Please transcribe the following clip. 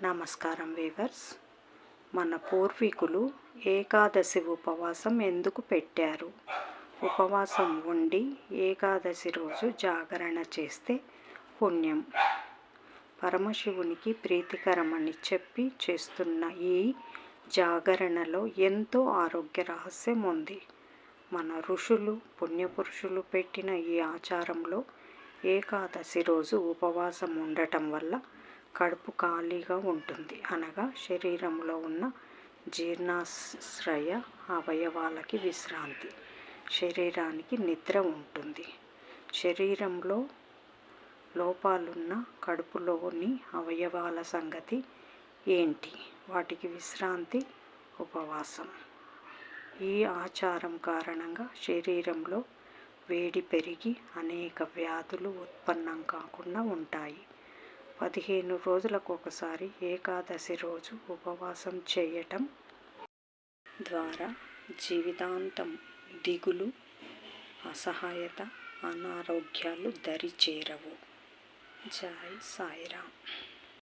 నమస్కారం వీవర్స్. మన పూర్వీకులు ఏకాదశి ఉపవాసం ఎందుకు పెట్టారు? ఉపవాసం ఉండి ఏకాదశి రోజు జాగరణ చేస్తే పుణ్యం, పరమశివునికి ప్రీతికరమని చెప్పి చేస్తున్న ఈ జాగరణలో ఎంతో ఆరోగ్య రహస్యం ఉంది. మన ఋషులు, పుణ్యపురుషులు పెట్టిన ఈ ఆచారంలో ఏకాదశి రోజు ఉపవాసం ఉండటం వల్ల కడుపు ఖాళీగా ఉంటుంది, అనగా శరీరంలో ఉన్న జీర్ణాశ్రయ అవయవాలకి విశ్రాంతి, శరీరానికి నిద్ర ఉంటుంది. శరీరంలో లోపాలున్న కడుపులోని అవయవాల సంగతి ఏంటి? వాటికి విశ్రాంతి ఉపవాసం. ఈ ఆచారం కారణంగా శరీరంలో వేడి పెరిగి అనేక వ్యాధులు ఉత్పన్నం కాకుండా ఉంటాయి. 15 రోజులకు ఒకసారి ఏకాదశి రోజు ఉపవాసం చేయటం ద్వారా జీవితాంతం దిగులు, అసహాయత, అనారోగ్యాలు దరి చేరవు. జై సాయిరామ్.